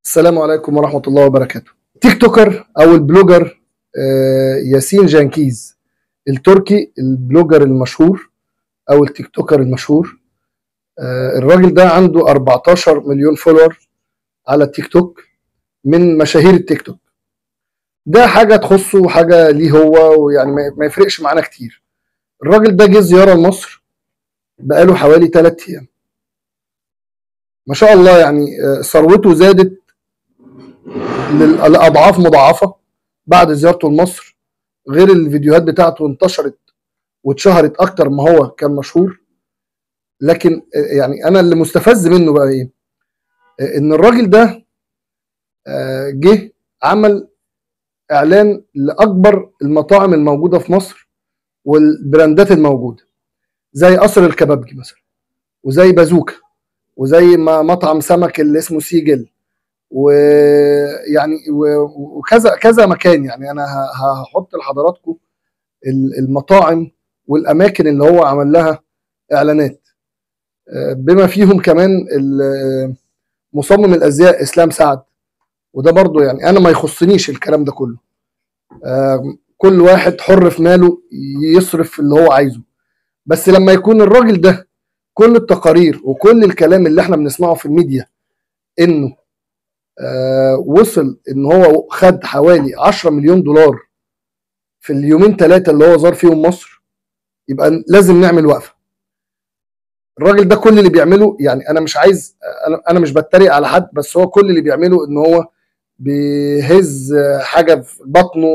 السلام عليكم ورحمة الله وبركاته. تيك توكر أو البلوجر ياسين جانكيز التركي، البلوجر المشهور أو التيك توكر المشهور. الراجل ده عنده 14 مليون فولور على التيك توك، من مشاهير التيك توك. ده حاجة تخصه وحاجة ليه هو، ويعني ما يفرقش معانا كتير. الراجل ده جه زيارة لمصر بقاله حوالي 3 أيام. ما شاء الله، يعني ثروته زادت لأضعاف مضاعفة بعد زيارته لمصر، غير الفيديوهات بتاعته انتشرت واتشهرت أكتر ما هو كان مشهور. لكن يعني أنا اللي مستفز منه بقى إيه؟ إن الراجل ده جه عمل إعلان لأكبر المطاعم الموجودة في مصر والبراندات الموجودة، زي قصر الكبابجي مثلا، وزي بازوكا، وزي مطعم سمك اللي اسمه سيجل، ويعني وكذا كذا مكان. يعني انا هحط لحضراتكم المطاعم والاماكن اللي هو عمل لها اعلانات، بما فيهم كمان مصمم الازياء اسلام سعد. وده برضو يعني انا ما يخصنيش الكلام ده كله، كل واحد حر في ماله يصرف اللي هو عايزه. بس لما يكون الراجل ده كل التقارير وكل الكلام اللي احنا بنسمعه في الميديا انه وصل ان هو خد حوالي 10 مليون دولار في اليومين 3 اللي هو زار فيهم مصر، يبقى لازم نعمل وقفه. الراجل ده كل اللي بيعمله، يعني انا مش عايز، انا مش بتريق على حد، بس هو كل اللي بيعمله ان هو بيهز حاجه في بطنه.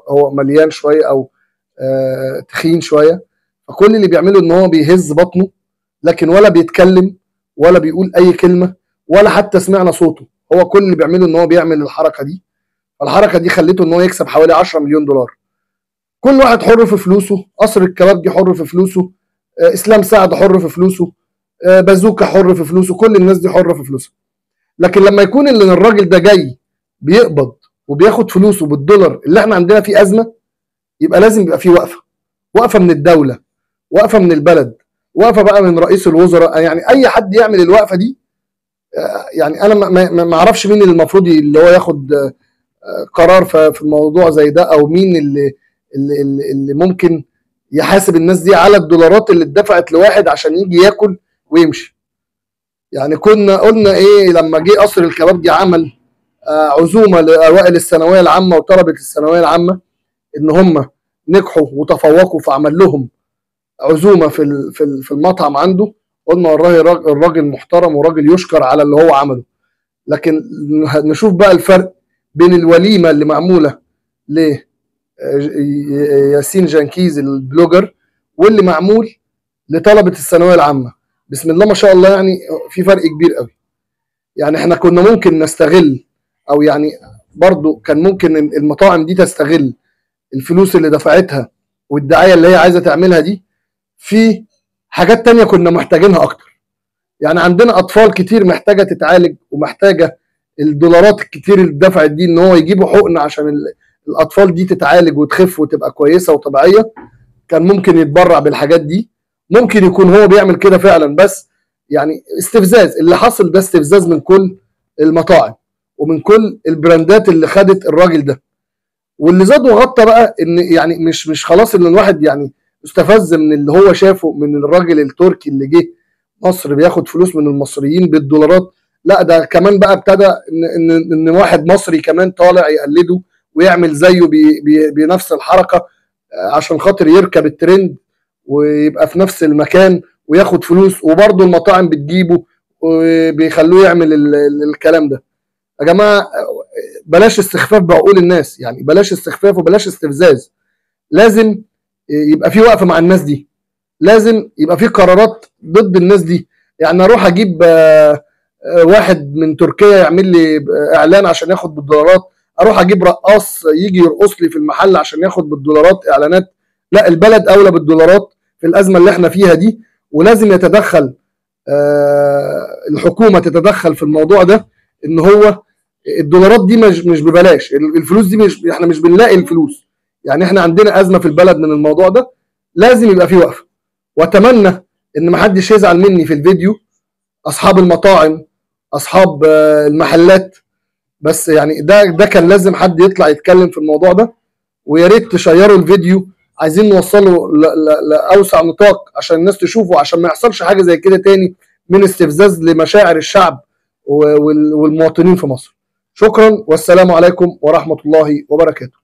هو مليان شويه او تخين شويه، فكل اللي بيعمله ان هو بيهز بطنه، لكن ولا بيتكلم ولا بيقول اي كلمه ولا حتى سمعنا صوته. هو كل اللي بيعمله ان هو بيعمل الحركه دي. الحركه دي خليته ان هو يكسب حوالي 10 مليون دولار. كل واحد حر في فلوسه، قصر الكبابجي حر في فلوسه، اسلام سعد حر في فلوسه، بازوكا حر في فلوسه، كل الناس دي حره في فلوسها. لكن لما يكون اللي الراجل ده جاي بيقبض وبياخد فلوسه بالدولار اللي احنا عندنا فيه ازمه، يبقى لازم يبقى فيه وقفه من الدوله، وقفه من البلد، وقفه بقى من رئيس الوزراء. يعني اي حد يعمل الوقفه دي. يعني انا ما اعرفش مين اللي المفروض اللي هو ياخد قرار في الموضوع زي ده، او مين اللي ممكن يحاسب الناس دي على الدولارات اللي اتدفعت لواحد عشان يجي ياكل ويمشي. يعني كنا قلنا ايه لما جه قصر الكبابجي عمل عزومه لاوائل الثانويه العامه وطلبه الثانويه العامه ان هم نجحوا وتفوقوا، فعمل لهم عزومه في المطعم عنده. قلنا والله الراجل محترم وراجل يشكر على اللي هو عمله. لكن نشوف بقى الفرق بين الوليمه اللي معموله ل ياسين جانكيز البلوجر واللي معمول لطلبه الثانويه العامه. بسم الله ما شاء الله، يعني في فرق كبير قوي. يعني احنا كنا ممكن نستغل، او يعني برضو كان ممكن المطاعم دي تستغل الفلوس اللي دفعتها والدعايه اللي هي عايزه تعملها دي في حاجات تانية كنا محتاجينها اكتر. يعني عندنا اطفال كتير محتاجه تتعالج، ومحتاجه الدولارات الكتير اللي اتدفعت دي ان هو يجيبوا حقن عشان الاطفال دي تتعالج وتخف وتبقى كويسه وطبيعيه. كان ممكن يتبرع بالحاجات دي، ممكن يكون هو بيعمل كده فعلا، بس يعني استفزاز. اللي حصل ده استفزاز من كل المطاعم ومن كل البراندات اللي خدت الراجل ده. واللي زاد وغطى بقى ان يعني مش خلاص ان الواحد يعني استفز من اللي هو شافه من الراجل التركي اللي جه مصر بياخد فلوس من المصريين بالدولارات. لا، ده كمان بقى ابتدى ان واحد مصري كمان طالع يقلده ويعمل زيه بنفس الحركه عشان خاطر يركب الترند ويبقى في نفس المكان وياخد فلوس، وبرضه المطاعم بتجيبه وبيخلوه يعمل الكلام ده. يا جماعه بلاش استخفاف بعقول الناس، يعني بلاش استخفاف وبلاش استفزاز. لازم يبقى في وقفه مع الناس دي، لازم يبقى في قرارات ضد الناس دي. يعني اروح اجيب واحد من تركيا يعمل لي اعلان عشان ياخد بالدولارات، اروح اجيب رقاص يجي يرقص لي في المحل عشان ياخد بالدولارات اعلانات؟ لا، البلد اولى بالدولارات في الازمه اللي احنا فيها دي. ولازم يتدخل الحكومه، تتدخل في الموضوع ده، ان هو الدولارات دي مش ببلاش. الفلوس دي احنا مش بنلاقي الفلوس. يعني احنا عندنا ازمه في البلد من الموضوع ده، لازم يبقى في وقفه. واتمنى ان محدش يزعل مني في الفيديو، اصحاب المطاعم اصحاب المحلات. بس يعني ده كان لازم حد يطلع يتكلم في الموضوع ده، ويا ريت تشيروا الفيديو، عايزين نوصله لاوسع نطاق عشان الناس تشوفه، عشان ما يحصلش حاجه زي كده تاني من استفزاز لمشاعر الشعب والمواطنين في مصر. شكرا والسلام عليكم ورحمه الله وبركاته.